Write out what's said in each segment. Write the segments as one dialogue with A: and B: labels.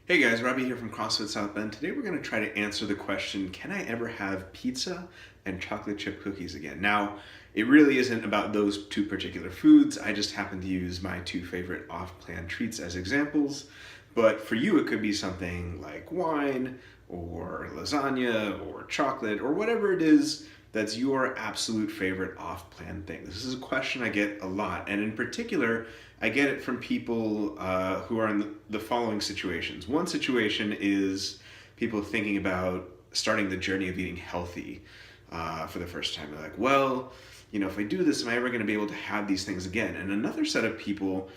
A: Hey guys, Robbie here from CrossFit South Bend. Today we're going to try to answer the question, can I ever have pizza and chocolate chip cookies again? Now, it really isn't about those two particular foods. I just happen to use my two favorite off-plan treats as examples. But for you, it could be something like wine or lasagna or chocolate or whatever it is that's your absolute favorite off-plan thing. This is a question I get a lot, and in particular, I get it from people who are in the following situations. One situation is people thinking about starting the journey of eating healthy for the first time. They're like, well, if I do this, am I ever going to be able to have these things again? And another set of people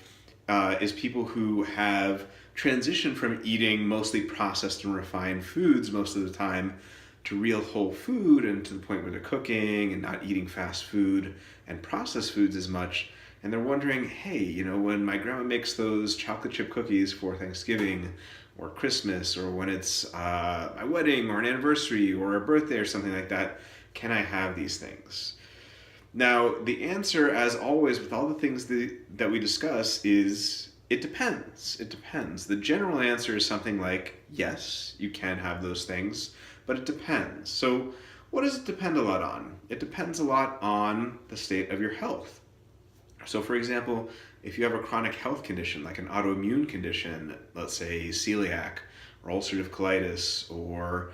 A: is people who have transitioned from eating mostly processed and refined foods most of the time to real whole food, and to the point where they're cooking and not eating fast food and processed foods as much. And they're wondering, hey, when my grandma makes those chocolate chip cookies for Thanksgiving or Christmas, or when it's my wedding or an anniversary or a birthday or something like that, can I have these things? Now, the answer, as always with all the things that we discuss, is it depends. It depends. The general answer is something like, yes, you can have those things, but it depends. So what does it depend a lot on? It depends a lot on the state of your health. So for example, if you have a chronic health condition like an autoimmune condition, let's say celiac or ulcerative colitis or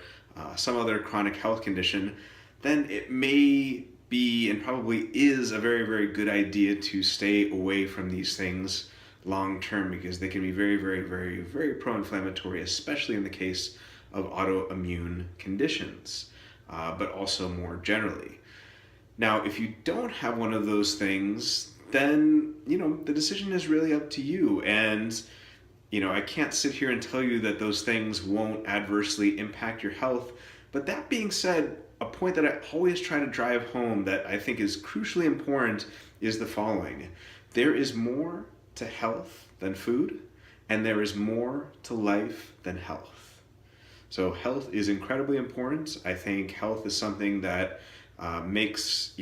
A: some other chronic health condition, then it may be and probably is a very, very good idea to stay away from these things long term, because they can be very, very, very, very pro-inflammatory, especially in the case of autoimmune conditions, but also more generally. Now, if you don't have one of those things, then, the decision is really up to you. And, I can't sit here and tell you that those things won't adversely impact your health. But that being said, a point that I always try to drive home that I think is crucially important is the following. There is more to health than food, and there is more to life than health. So health is incredibly important. I think health is something that makes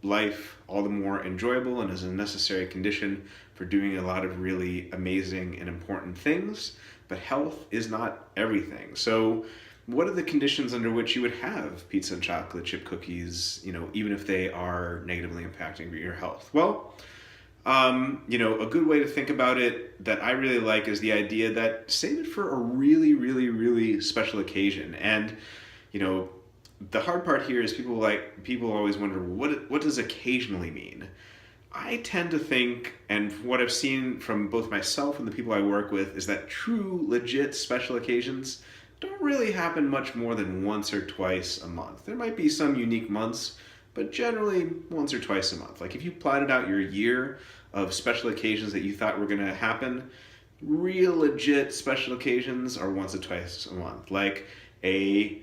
A: life all the more enjoyable and is a necessary condition for doing a lot of really amazing and important things. But health is not everything. So what are the conditions under which you would have pizza and chocolate chip cookies, even if they are negatively impacting your health? Well, a good way to think about it that I really like is the idea that save it for a really, really, really special occasion. And, the hard part here is people always wonder, what does occasionally mean? I tend to think, and what I've seen from both myself and the people I work with, is that true, legit special occasions don't really happen much more than once or twice a month. There might be some unique months, but generally once or twice a month. Like if you plotted out your year of special occasions that you thought were going to happen, real legit special occasions are once or twice a month. Like a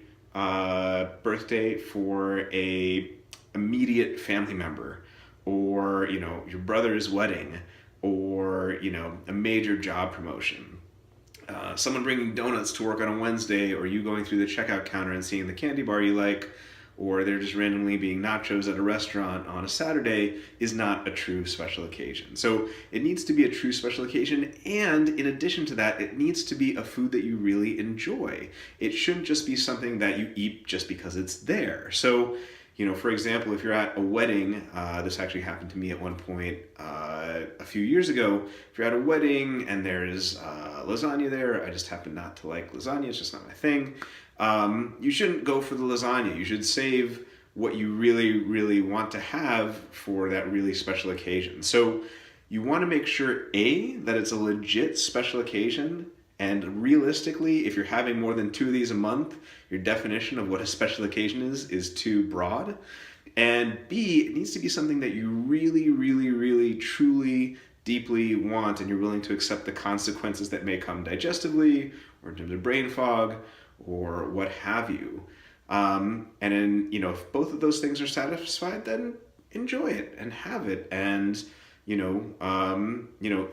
A: birthday for a immediate family member, or your brother's wedding, or a major job promotion. Someone bringing donuts to work on a Wednesday, or you going through the checkout counter and seeing the candy bar you like, or there just randomly being nachos at a restaurant on a Saturday is not a true special occasion. So it needs to be a true special occasion, and in addition to that, it needs to be a food that you really enjoy. It shouldn't just be something that you eat just because it's there. So, for example, if you're at a wedding, this actually happened to me at one point a few years ago. If you're at a wedding and there's lasagna there, I just happen not to like lasagna, it's just not my thing. You shouldn't go for the lasagna. You should save what you really, really want to have for that really special occasion. So you want to make sure, A, that it's a legit special occasion, and realistically, if you're having more than 2 of these a month, your definition of what a special occasion is too broad. And B, it needs to be something that you really, really, really, truly, deeply want, and you're willing to accept the consequences that may come digestively, or in terms of brain fog, or what have you. And then, if both of those things are satisfied, then enjoy it and have it, and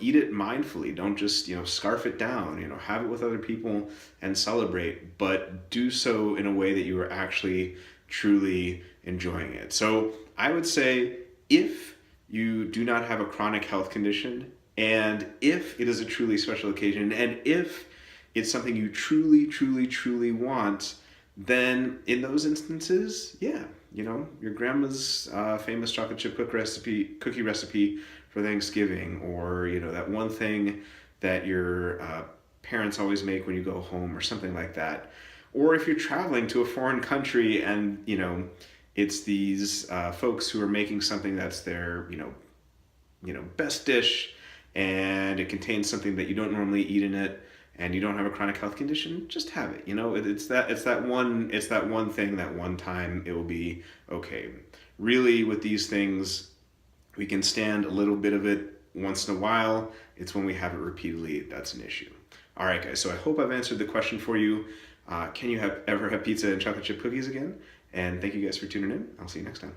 A: eat it mindfully. Don't just scarf it down. Have it with other people and celebrate, but do so in a way that you are actually truly enjoying it. So I would say, if you do not have a chronic health condition, and if it is a truly special occasion, and if it's something you truly, truly, truly want, then in those instances, yeah, your grandma's famous chocolate chip cookie recipe for Thanksgiving, or that one thing that your parents always make when you go home, or something like that. Or if you're traveling to a foreign country and it's these folks who are making something that's their best dish, and it contains something that you don't normally eat in it, and you don't have a chronic health condition, just have it. It's that one thing, that one time, it will be okay. Really, with these things, we can stand a little bit of it once in a while. It's when we have it repeatedly that's an issue. All right, guys. So I hope I've answered the question for you. Can you ever have pizza and chocolate chip cookies again? And thank you guys for tuning in. I'll see you next time.